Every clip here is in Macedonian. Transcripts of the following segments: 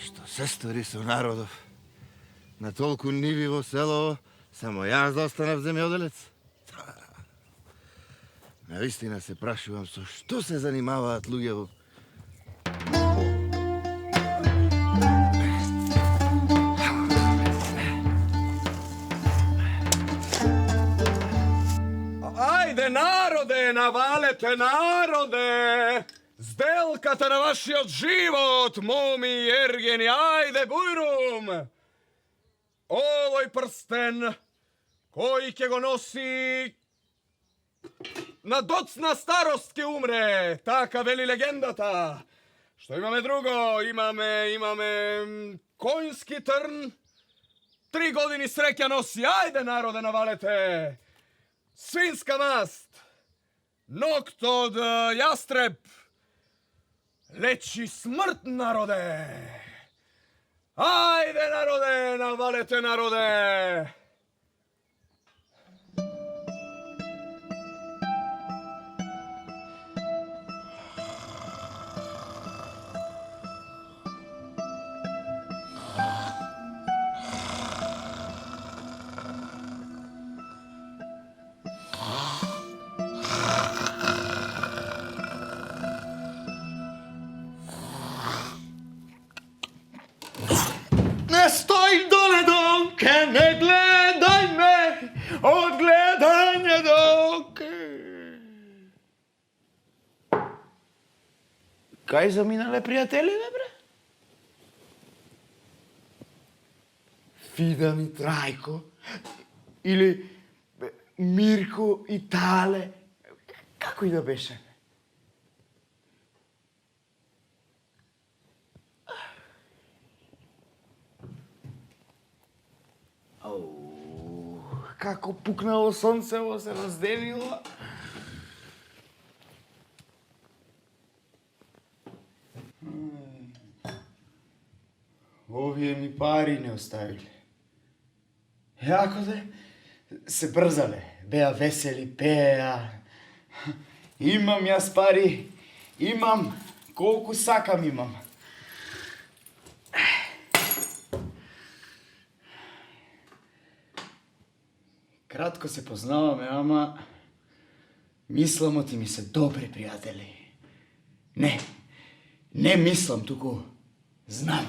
Што се стори со народов? На толку ниви во село, само јас да останав земјоделец? Навистина се прашувам со што се занимаваат луѓе во... Ајде, народе, навалете, народе! Сделката на вашиот живот, моми и ергени, ајде, бујрум! Овој прстен, кој ќе го носи... На доцна старост ќе умре, така вели легендата. Што имаме друго? Имаме коњски трн. 3 години среќа носи, ајде, народе, навалете! Свинска маст, нокт од јастреб, лечи смрт, народе! Ајде, народе, навалете, народе! Не стои доле, донке, не гледај ме, од гледање донке. Кај заминале пријателиве, бре? Фидан и Трајко? Или Мирко и Тале? Како и да беше? Како пукнало сонцево се разделило. Овие ми пари не оставиле. Јако де се брзале, беа весели, пеа. Имам јас пари, имам, колку сакам имам. Кратко се познаваме, ама мисламо ти ми се добри пријатели. Не мислам, туку знам.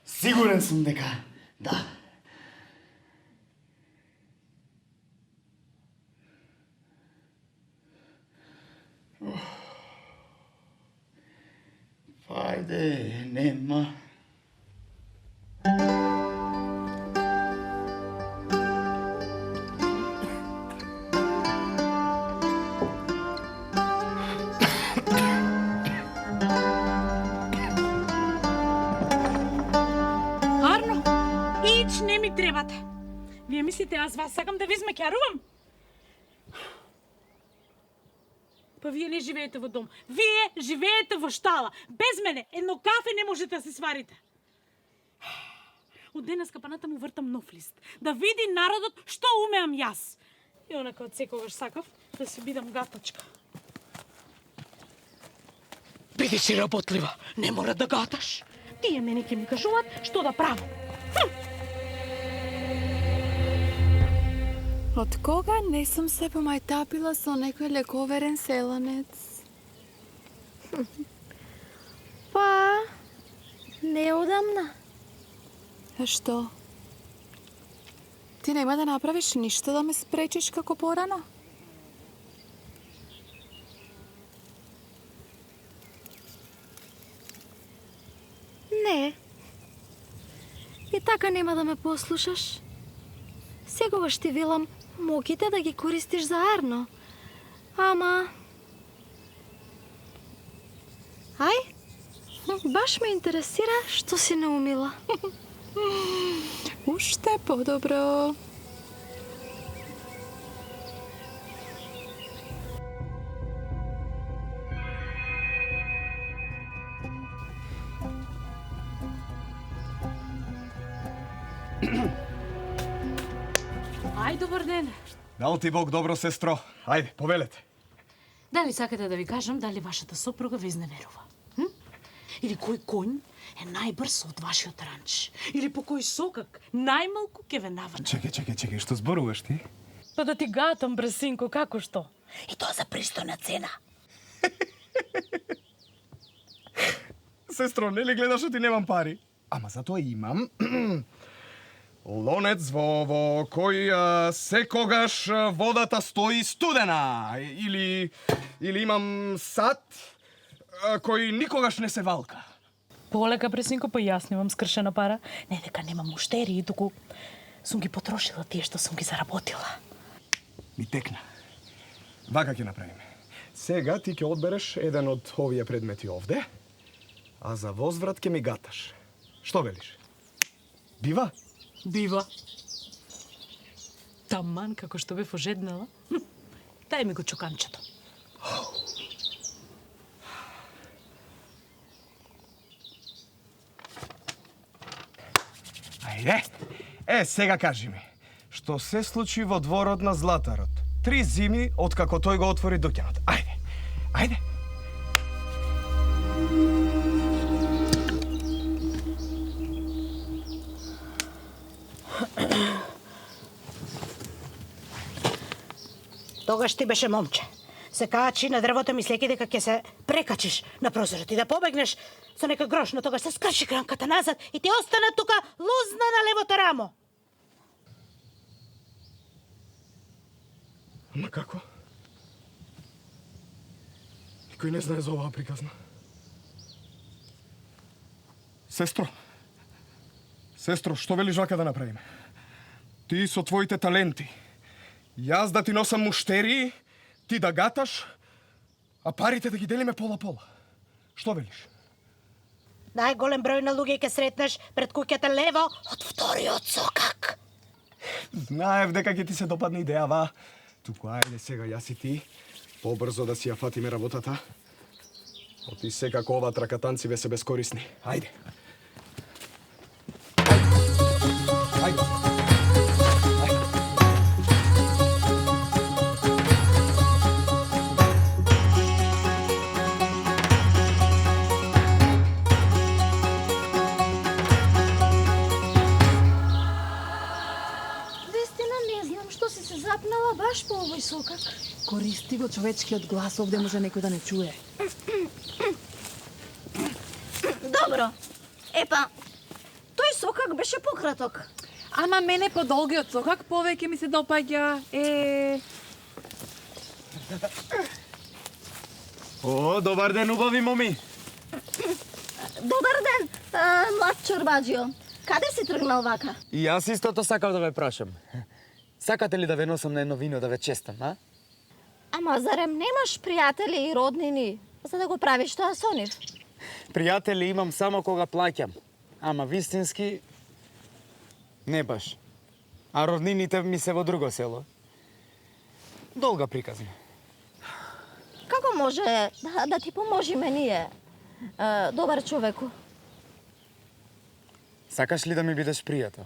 Сигурен сум дека да. Ајде, нема. Не ми требате. Вие мислите, аз вас сакам да ви измекарувам? Па вие не живеете во дом. Вие живеете во штала. Без мене едно кафе не можете да се сварите. Од денеска па натаму вртам нов лист. Да види народот што умеам јас. И онака од секогаш сакав да се бидам гатачка. Биди си работлива. Не мора да гаташ. Тие мене ќе ми кажуваат што да правам. Од кога не сум се помајтапила со некој лековерен селанец? Па, неодамна. А што? Ти нема да направиш ништо да ме спречиш како порано? Не. И така нема да ме послушаш. Секогаш ти велам моките да ги користиш за арно. Ама... Ај, баш ме интересира што си наумила. Уште подобро. Ај, добар ден. Дал ти Бог добро, сестро. Ајде, повелете. Дали сакате да ви кажам дали вашата сопруга ви изневерува? Или кој конј е најбрз од вашиот ранч? Или по кој сокак најмалку ќе ве наврне? Чекај, што зборуваш ти? Па да ти гатам, брасинко, како што? И тоа за пристојна цена. Сестро, нели гледаш што ти немам пари? Ама затоа имам лонец во кој секогаш водата стои студена. Или имам сад кој никогаш не се валка. Полека, брасинко, појаснувам скршена пара. Не дека немам муштери, туку сум ги потрошила тие што сум ги заработила. Ми текна. Вака ќе направиме. Сега ти ќе одбереш еден од овие предмети овде, а за возврат ќе ми гаташ. Што велиш? Бива? Бива. Таман како што бев ожеднала. Дај ми го чуканчето. Ајде. Сега кажи ми. Што се случи во дворот на Златарот? 3 зими откако тој го отвори дуќанот. Ајде. Тогаш ти беше момче. Се качи на дрвото мислејќи дека ќе се прекачиш на прозорот и да побегнеш со нека грош, но тогаш се скрши кранката назад и ти остана тука лузна на левото рамо. Ама како? Никој не знае за оваа приказна. Сестро, што велиш вака да направиме? Ти со твоите таленти, јас да ти носам муштери, ти да гаташ, а парите да ги делиме пола-пола. Што велиш? Најголем број на луѓе ќе сретнеш пред куќата лево од вториот сокак. Знаев дека ќе ти се допадне идејава. Туку ајде сега јас и ти, побрзо да си ја фатиме работата. Оти секако ова тракатанци ве се бескорисни. Ајде. Вестина не знам што си се запнала баш по овој сокак. Користи го човечкиот глас, овде може некој да не чуе. Добро. Епа, тој сокак беше пократок. Ама мене подолгиот сокак повеќе ми се допаѓа. О, добар ден, убави моми. Добар ден, млад чорбаџио. Каде си тргнал вака? И јас истото сакав да ве прашам. Сакате ли да ве носам на едно вино да ве честам, а? Ама зарем немаш пријатели и роднини за да го правиш тоа со нив? Пријатели имам само кога плаќам, ама вистински не баш. А роднините ми се во друго село. Долга приказна. Како може да ти поможиме ние, добар човеку? Сакаш ли да ми бидеш пријател?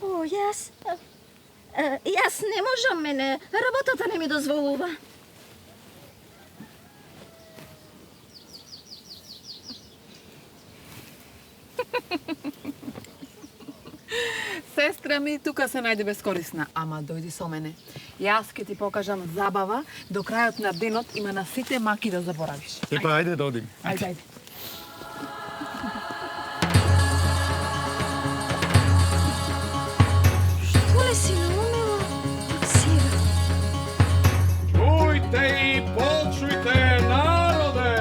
О, јас не можам, мене работата не ми дозволува. Сестра ми тука се најде бескорисна, ама дојди со мене. Јас ќе ти покажам забава, до крајот на денот има на сите маки да заборавиш. Епа, ајде да одим. Ајде. Што ли си наумила? Сега. Чујте и почујте, народе!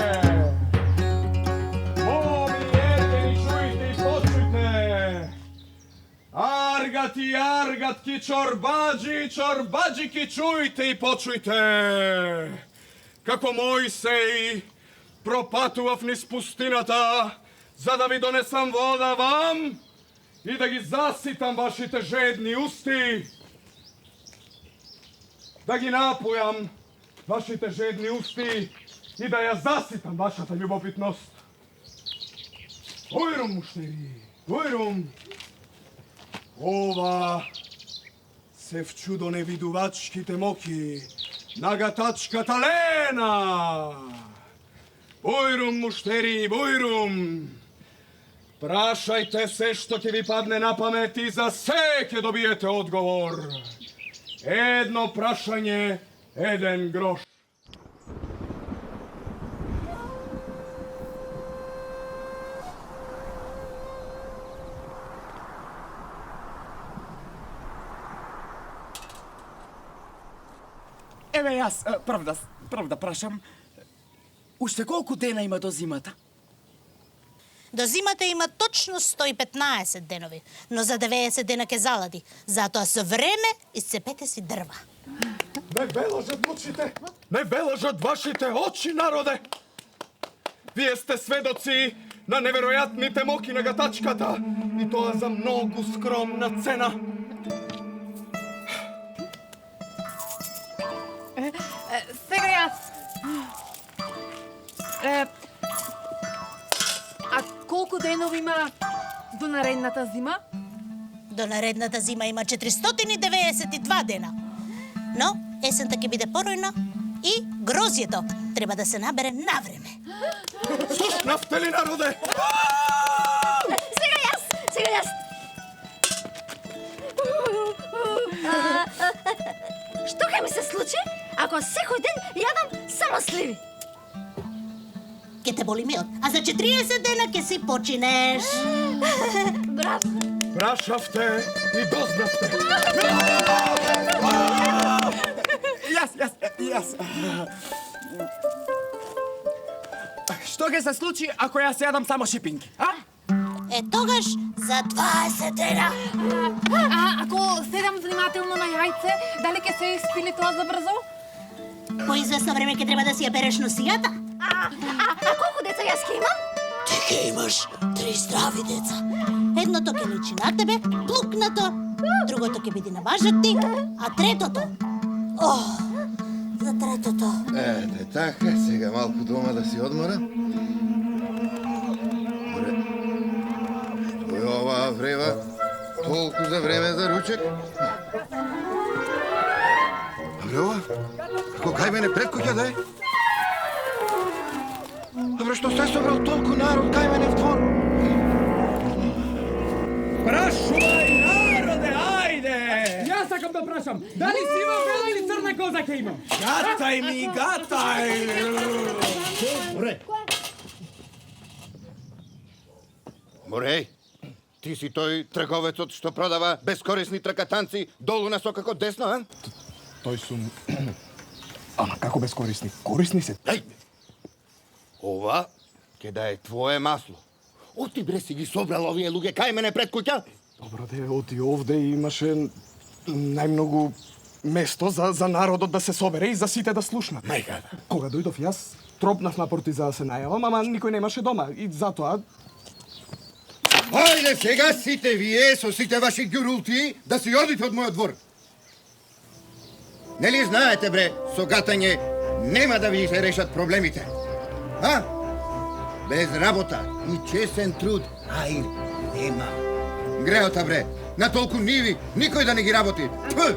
Помијете и чујте и почујте! Аргатки, чорбаџики, чујте и почујте! Како Мојсеј пропатував низ пустината, за да ви донесам вода вам и да ги заситам вашите жедни усти, да ги напојам вашите жедни усти и да ја заситам вашата љубопитност. Дојрум, муштери, дојрум. Ова се вчудо невидувачките моки на гатачката Лена. Бујрум, муштери, бујрум! Прашајте се што ќе ви падне на памет и за се ќе добиете одговор. Едно прашање, еден грош. Еве јас, правда прашам, уште колку дена има до зимата? До зимата има точно 115 денови, но за 90 дена ќе залади. Затоа со време исцепете си дрва. Не ве лажат очите! Не ве лажат вашите очи, народе! Вие сте сведоци на неверојатните моки на гатачката и тоа за многу скромна цена. Сега јас. А колку денови има до наредната зима? До наредната зима има 492 дена. Но есента ќе биде поројна и грозјето треба да се набере на време. Слушнавте ли, народе? Сега јас. Што ќе ми се случи ако секој ден јадам само сливи? Ќе те боли миот, а за 40 дена ќе си починеш. Браво. Прашавте и дознавте. Јас. Што ќе се случи ако јас јадам само шипинки, а? Е тогаш за 20 дена. А ако седам внимателно на јајце, дали ќе се испили тоа за брзо? По известно време ќе треба да си ја береш носијата. А колку деца јас ќе имам? Ти ќе имаш 3 здрави деца. Едното ќе личи на тебе, плукнато, другото ќе биде на бажат ти, а третото... за третото... Ете, така, сега малку дома да си одмора. Добре. Што е оваа врева? Толку за време за ручек? Добре, ова? Како кај мене пред куќа да е? Добре, што се собрал толку народ кај мене в двор? Прашувај, народе, ајде! Јас сакам да прашам, дали си има бела или црна коза ќе имам? Гатај ми, гатај! Мореј, ти си тој трговецот што продава бескорисни тркатанци долу на сокако десно, а? Тој сум... Ама како бескорисни? Корисни се. Еј! Ова ќе да е твое масло. Оти бре си ги собрал овие луѓе кај мене пред куќа? Добро, де, оти овде имаше најмногу место за народот да се собере и за сите да слушнат. Мајка. Кога дојдов јас, тропнав напроти за да се најавам, ама никој немаше дома и затоа... Ајде сега сите вие со сите ваши ѓурулти да си одите од мојот двор. Нели знаете бре, со гатање нема да ви се решат проблемите. А? Без работа и чесен труд, ај нема. Греота бре, на толку ниви никој да не ги работи. Пф!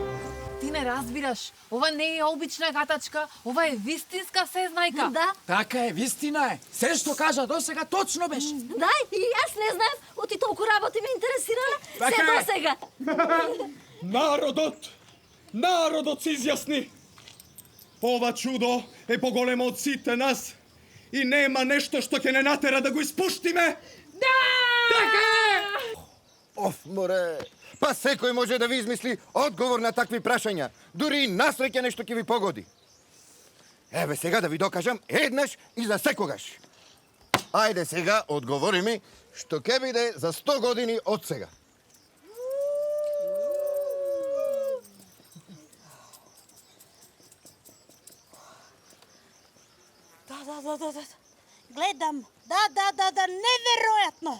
Ти не разбираш. Ова не е обична гатачка, ова е вистинска сезнајка. Да, Така е, вистина е. Се што кажа досега точно беше. да, и јас не знаев, оти толку работи ме интересирале, Така се е. до сега. Народот се изјасни. Ова чудо е поголемо од сите нас и нема нешто што ќе не натера да го испуштиме. Оф, море. Па секој може да ви измисли одговор на такви прашања. Дури и насреќа нешто ќе ви погоди. Еве сега да ви докажам еднаш и за секогаш. Ајде сега одговори ми што ќе биде за 100 години од сега. Да. Гледам. Да, неверојатно.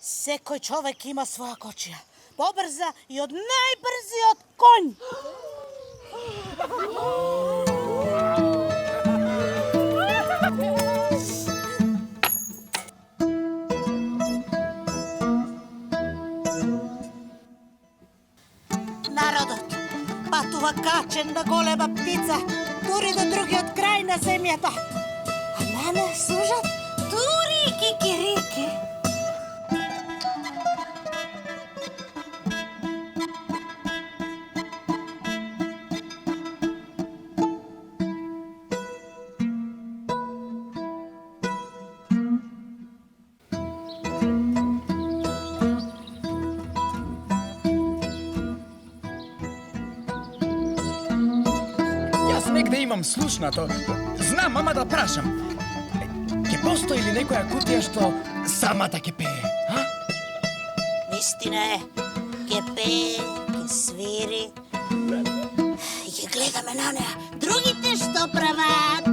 Секој човек има своја кочија. Побрза и од најбрзиот конј. Народот патува качен на голема птица, дури до другиот крај на земјата. А Мене служат дури кикирики. Јас негде имам слушнато. Знам, ама да прашам. Ке постои ли некоја кутија што самата ке пее, а? Вистина е, ке пее, ке свири. И ке гледаме на неа. Другите што прават?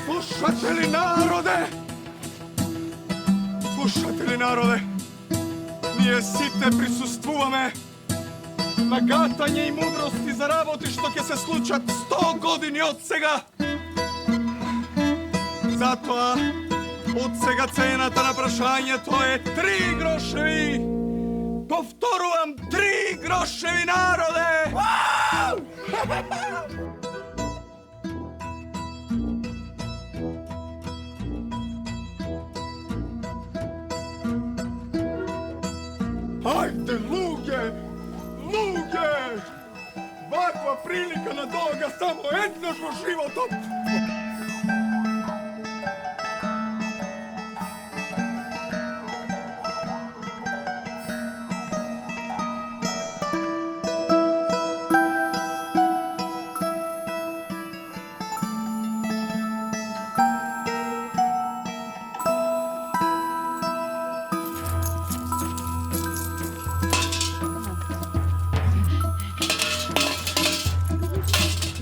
Слушате ли, народе? Слушате ли, народе? Ние сите присуствуваме на гатање и мудрости за работи што ќе се случат 100 години од сега. Затоа, од сега цената на прашањето е 3 грошеви. Повторувам, 3 грошеви, народе! Ајде, луѓе! Луѓе! Ваква прилика надоаѓа само еднаш во животот!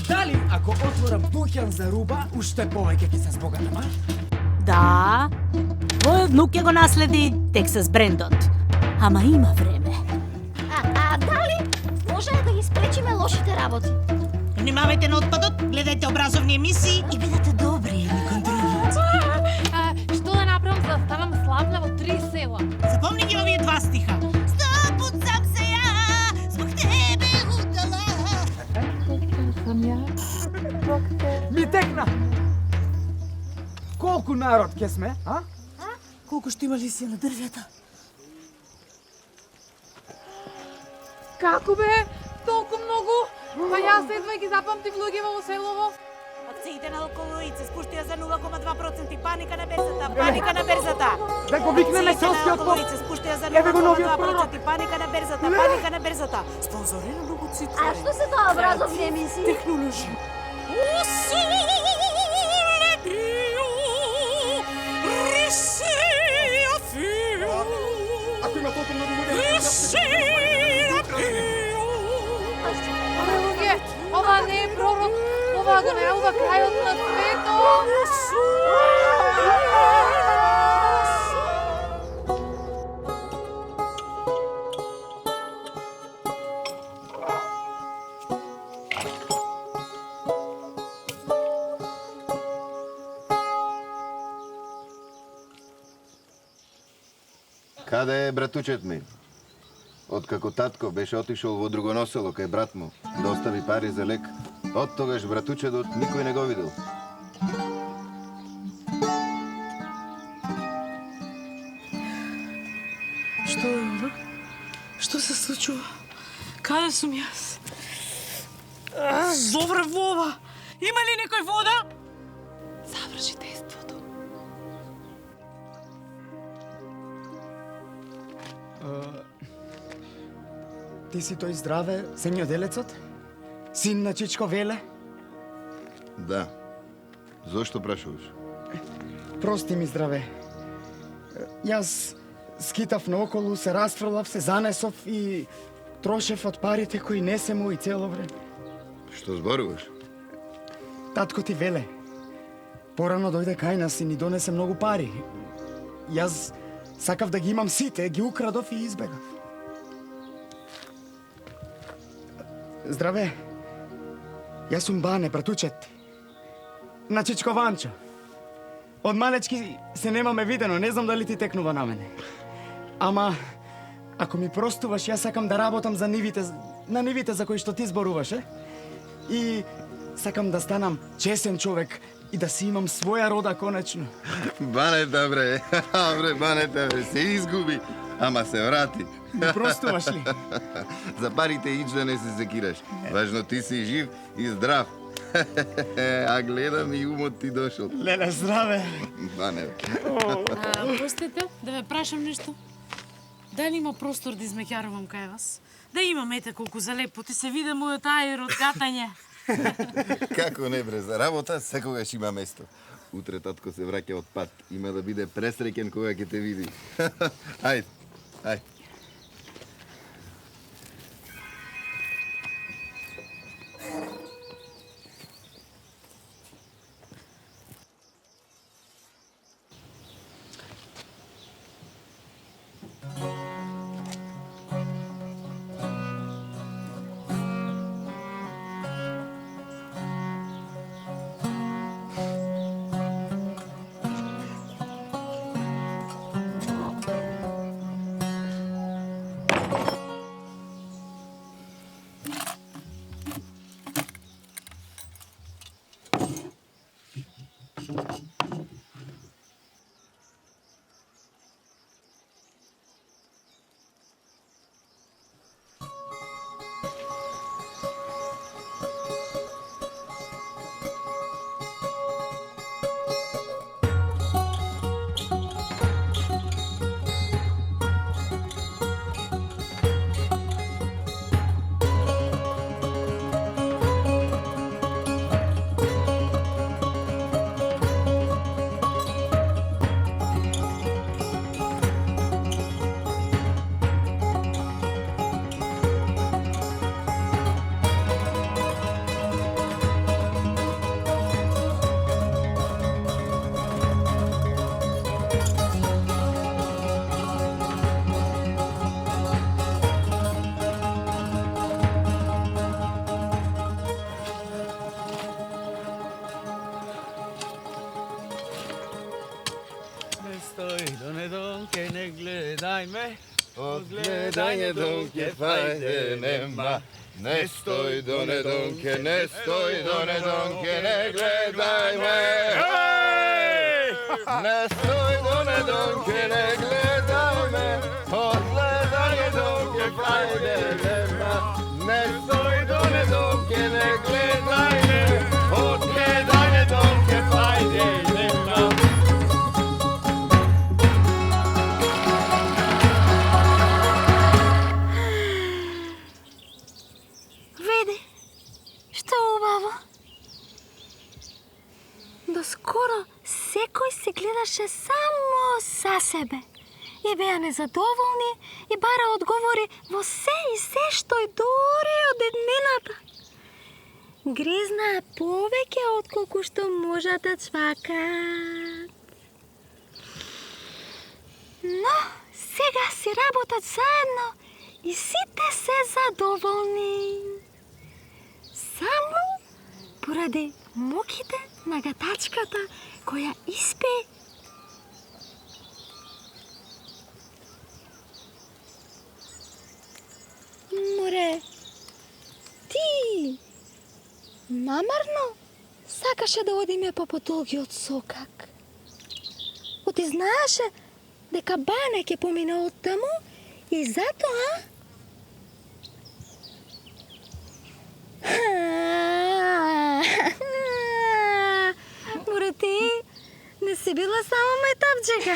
Дали ако отворам дуќан за руба, уште повеќе ќе се збогатам, а? Да, твојот внук ќе го наследи Тексас брендот. Ама има време. А дали може да ги спречиме лошите работи? Внимавајте на отпадот, гледајте образовни емисии и бидете добри едни кон другите. Што да направам за да станам славна во 3 села? Запомни ги овие 2 стиха. 100 пут сам се ја, због тебе удала. Сам ја. Ми текна! Колку народ ке сме, а? Колку што има лисија на дрвјата? Како бе? Толку многу? Па јас едва ги запамтив луѓето во селово. Акциите на алкоолоици спуштија за 0,2%. Паника на берзата, паника на берзата. Да го викнеме селскиот поп. Спуштија за Еве го новиот пророк. 0,2%. Паника на берзата, паника на берзата. Спонзорирано многу цитри. А што се тоа образовни емисии? Технолоши. Ако има толку многу луѓе... Абе, луѓе, ова не е пророк, ова го најавува крајот на светот. Каде е братучет ми? Откако татко беше отишол во другоно село кај брат му да остави пари за лек, од тогаш братучедот никој не го видел. Што е ова? Што се случува? Каде сум јас? Зовре вова! Има ли некој вода? Заврши действото. Ти си тој здраве, сењо Делецот? Син на Чичко Веле? Да. Зошто прашуваш? Прости ми, здраве. Јас скитав наоколу, се расфрлав, се занесов и трошев од парите кои не се мои цело време. Што зборуваш? Татко ти веле. Порано дојде кај нас и ни донесе многу пари. Јас сакав да ги имам сите, ги украдов и избегав. Здраве. Јас сум Бане, братучет. На Чичко Ванчо. Од малечки се немаме видено, не знам дали ти текнува на мене. Ама, ако ми простуваш, јас сакам да работам за нивите, на нивите за кои што ти зборуваш, е? И сакам да станам чесен човек, и да си имам своја рода конечно. Банета, бре. Бре, банета, бре, се изгуби, ама се врати. Не простуваш ли? За парите ич да не се секираш. Важно ти си жив и здрав. А гледам и умот ти дошол. Леле, здраве. Бане. Простете, да ве прашам нешто. Дали има простор да измеќарувам кај вас? Да имам ете колку за лепоти се виде мојот аер од гатање. Како не, бре, за работа секогаш има место. Утре татко се враќа од пат. Има да биде пресреќен кога ќе те види. Ајде, ајде. Не гледај ме, Гледање донке фајде нема. Не стој доне донке, не стој доне донке, не гледај ме. Не стој доне донке, не гледај ме. Од гледање донке фајде нема. Не стој доне донке, не гледај ме. Од гледање донке фајде нема. Доскоро секој се гледаше само за себе. И беа незадоволни и бара одговори во се и се што и дури од еднината. Гризнаа повеќе отколку што можат да цвакат. Но сега си работат заедно и сите се задоволни. Само поради муките на гатачката која испе. Море, ти намарно сакаше да одиме по подолгиот сокак. Оти знаеше дека Бане ќе помине од таму и затоа Море, ти не си била само метапчека.